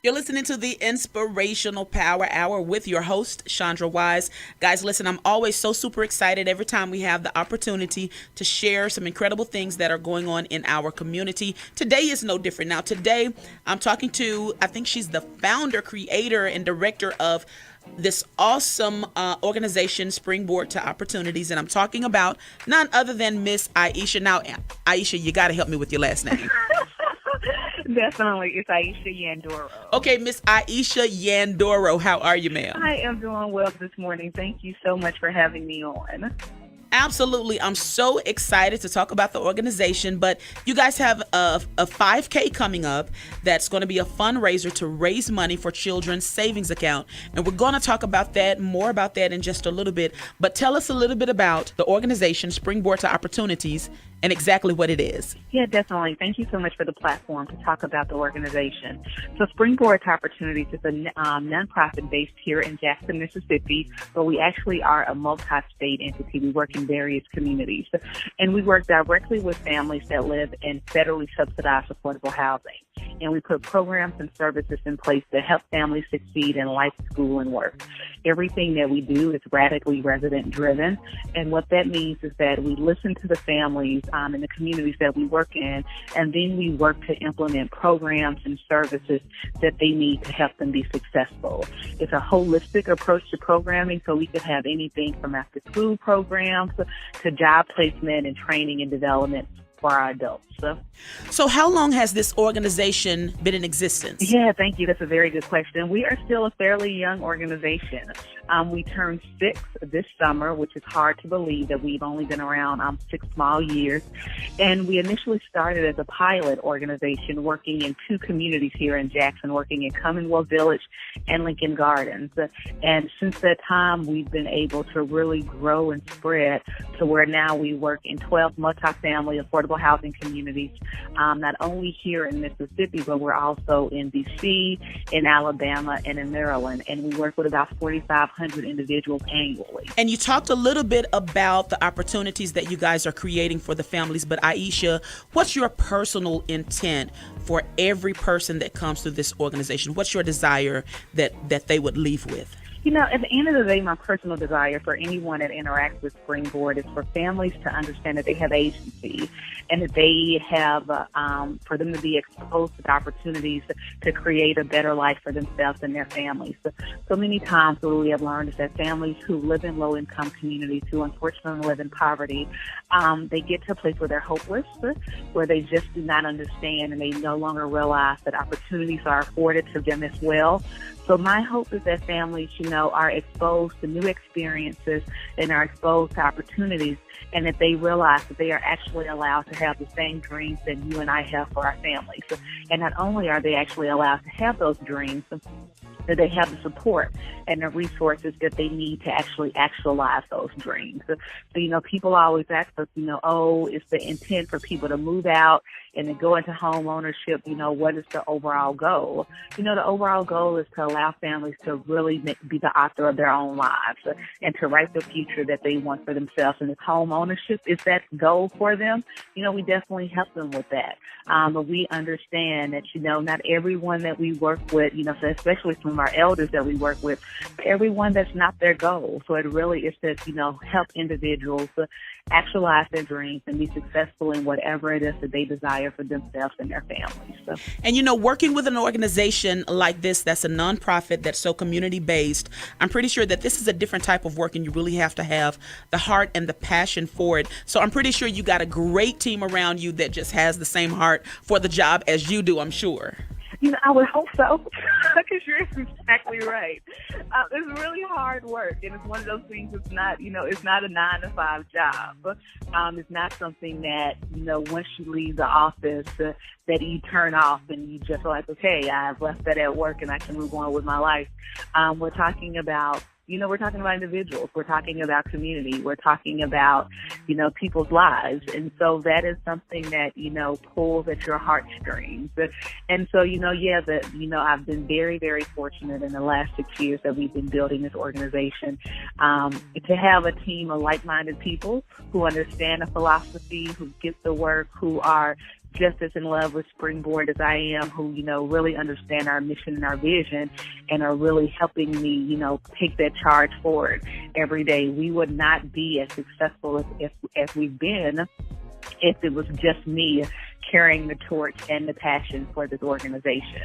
You're listening to the Inspirational Power Hour with your host, Chandra Wise. Guys, listen, I'm always so super excited every time we have the opportunity to share some incredible things that are going on in our community. Today is no different. Now, today I'm talking to, I think she's the founder, creator, and director of this awesome organization, Springboard to Opportunities. And I'm talking about none other than Miss Aisha. Now, Aisha, you got to help me with your last name. Definitely. It's Aisha Nyandoro. Okay, Miss Aisha Nyandoro, how are you, ma'am? I am doing well this morning. Thank you so much for having me on. Absolutely. I'm so excited to talk about the organization, but you guys have a 5K coming up that's going to be a fundraiser to raise money for children's savings account. And we're going to talk about that, more about that in just a little bit. But tell us a little bit about the organization, Springboard to Opportunities, and exactly what it is. Yeah, definitely. Thank you so much for the platform to talk about the organization. So Springboard to Opportunities is a nonprofit based here in Jackson, Mississippi, but we actually are a multi-state entity. We work in various communities, and we work directly with families that live in federally subsidized affordable housing. And we put programs and services in place to help families succeed in life, school, and work. Everything that we do is radically resident driven. And what that means is that we listen to the families in the communities that we work in, and then we work to implement programs and services that they need to help them be successful. It's a holistic approach to programming, so we could have anything from after school programs to job placement and training and development for our adults. So how long has this organization been in existence? Yeah, thank you. That's a very good question. We are still a fairly young organization. We turned 6 this summer, which is hard to believe that we've only been around 6 small years. And we initially started as a pilot organization working in 2 communities here in Jackson, working in Commonwealth Village and Lincoln Gardens. And since that time, we've been able to really grow and spread to where now we work in 12 multifamily affordable housing communities, not only here in Mississippi, but we're also in D.C., in Alabama, and in Maryland. And we work with about 4,500 individuals annually. And you talked a little bit about the opportunities that you guys are creating for the families. But Aisha, what's your personal intent for every person that comes through this organization? What's your desire that they would leave with? You know, at the end of the day, my personal desire for anyone that interacts with Springboard is for families to understand that they have agency and that they have, for them to be exposed to the opportunities to create a better life for themselves and their families. So many times what we have learned is that families who live in low-income communities, who unfortunately live in poverty, they get to a place where they're hopeless, where they just do not understand and they no longer realize that opportunities are afforded to them as well. So my hope is that families, are exposed to new experiences and are exposed to opportunities, and that they realize that they are actually allowed to have the same dreams that you and I have for our families. And not only are they actually allowed to have those dreams, that they have the support and the resources that they need to actually actualize those dreams. So people always ask us, is the intent for people to move out and to go into home ownership? What is the overall goal? The overall goal is to allow families to really be the author of their own lives and to write the future that they want for themselves. And if home ownership is that goal for them, we definitely help them with that. But we understand that, not everyone that we work with, so especially some of our elders that we work with, everyone that's not their goal. So it really is to, help individuals actualize their dreams and be successful in whatever it is that they desire for themselves and their families. So. And working with an organization like this that's a nonprofit that's so community-based, I'm pretty sure that this is a different type of work and you really have to have the heart and the passion for it. So I'm pretty sure you got a great team around you that just has the same heart for the job as you do, I'm sure. I would hope so, because you're exactly right. It's really hard work, and it's one of those things. It's not, it's not a 9-to-5 job. It's not something that, once you leave the office, that you turn off and you just are like, okay, I've left that at work and I can move on with my life. We're talking about we're talking about individuals. We're talking about community. We're talking about, people's lives. And so that is something that, pulls at your heartstrings. And so, I've been very, very fortunate in the last 6 years that we've been building this organization, to have a team of like-minded people who understand the philosophy, who get the work, who are just as in love with Springboard as I am, who, really understand our mission and our vision and are really helping me, take that charge forward every day. We would not be as successful as we've been if it was just me carrying the torch and the passion for this organization.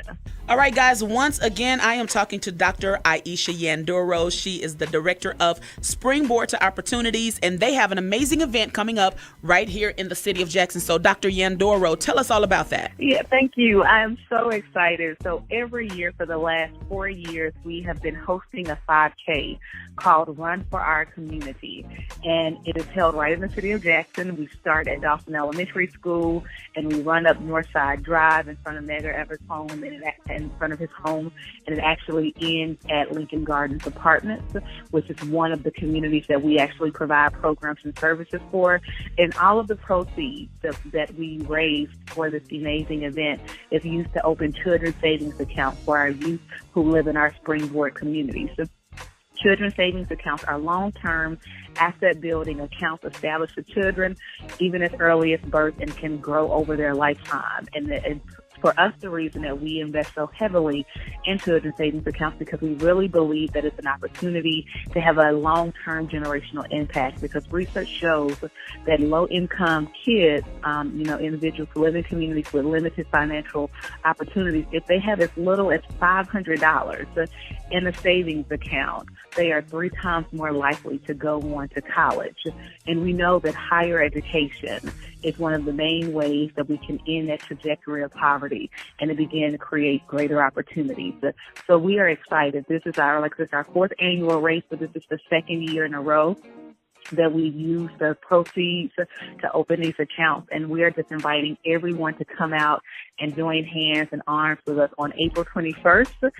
All right, guys, once again, I am talking to Dr. Aisha Nyandoro. She is the director of Springboard to Opportunities, and they have an amazing event coming up right here in the city of Jackson. So, Dr. Nyandoro, tell us all about that. Yeah, thank you. I'm so excited. So every year for the last 4 years, we have been hosting a 5K called Run for Our Community, and it is held right in the city of Jackson. We start at Dawson Elementary School, and we run up Northside Drive in front of Mayor Everett's home, and in front of his home, and it actually ends at Lincoln Gardens Apartments, which is one of the communities that we actually provide programs and services for. And all of the proceeds that we raise for this amazing event is used to open children's savings accounts for our youth who live in our Springboard community. So children's savings accounts are long-term asset-building accounts established for children, even as early as birth, and can grow over their lifetime. And for us, the reason that we invest so heavily in children's savings accounts, because we really believe that it's an opportunity to have a long-term generational impact, because research shows that low-income kids, individuals who live in communities with limited financial opportunities, if they have as little as $500 in a savings account, they are 3 times more likely to go on to college. And we know that higher education is one of the main ways that we can end that trajectory of poverty and to begin to create greater opportunities. So we are excited. This is our 4th annual race, but this is the 2nd year in a row that we use the proceeds to open these accounts. And we are just inviting everyone to come out and join hands and arms with us on April 21st.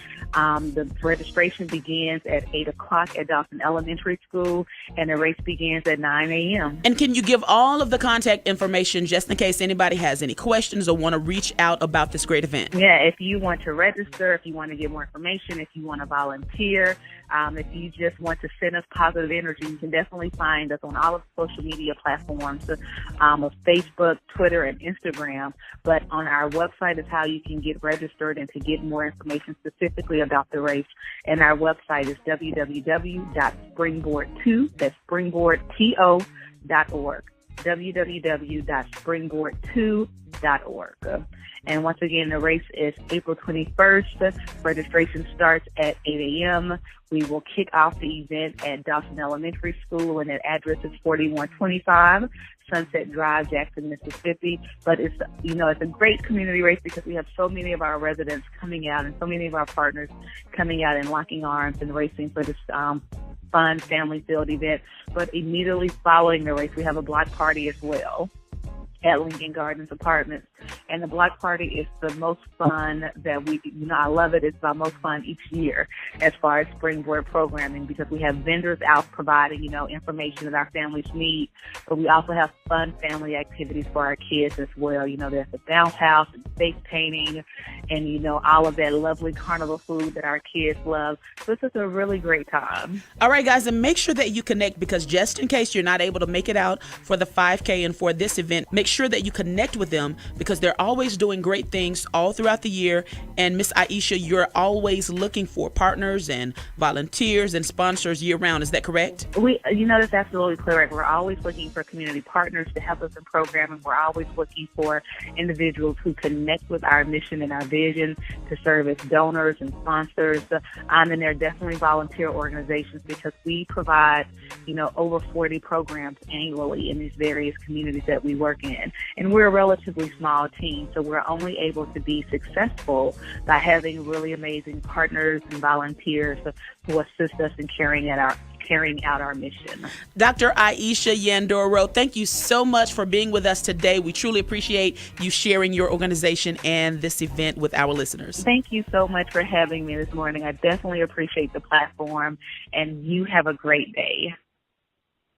The registration begins at 8 o'clock at Dawson Elementary School, and the race begins at 9 a.m. And can you give all of the contact information just in case anybody has any questions or want to reach out about this great event? Yeah, if you want to register, if you want to get more information, if you want to volunteer, if you just want to send us positive energy, you can definitely find us on all of the social media platforms of Facebook, Twitter, and Instagram. But on our website is how you can get registered and to get more information specifically about the race. And our website is www.springboard2, that's springboardto.org, www.springboard2.org. And once again, the race is April 21st. Registration starts at 8 a.m. We will kick off the event at Dawson Elementary School, and that address is 4125 Sunset Drive, Jackson, Mississippi. But it's a great community race because we have so many of our residents coming out and so many of our partners coming out and locking arms and racing for this fun, family-filled event. But immediately following the race, we have a block party as well at Lincoln Gardens Apartments. And the block party is the most fun that I love it. It's our most fun each year as far as Springboard programming, because we have vendors out providing, information that our families need. But we also have fun family activities for our kids as well. There's a bounce house and face painting and, all of that lovely carnival food that our kids love. So this is a really great time. All right, guys, and make sure that you connect, because just in case you're not able to make it out for the 5K and for this event, make sure that you connect with them, because they're always doing great things all throughout the year. And Miss Aisha, you're always looking for partners and volunteers and sponsors year round. Is that correct? That's absolutely correct. We're always looking for community partners to help us in programming. We're always looking for individuals who connect with our mission and our vision to serve as donors and sponsors. And there are definitely volunteer organizations, because we provide, over 40 programs annually in these various communities that we work in. And we're a relatively small team, so we're only able to be successful by having really amazing partners and volunteers who assist us in carrying out our mission. Dr. Aisha Nyandoro, thank you so much for being with us today. We truly appreciate you sharing your organization and this event with our listeners. Thank you so much for having me this morning. I definitely appreciate the platform, and you have a great day.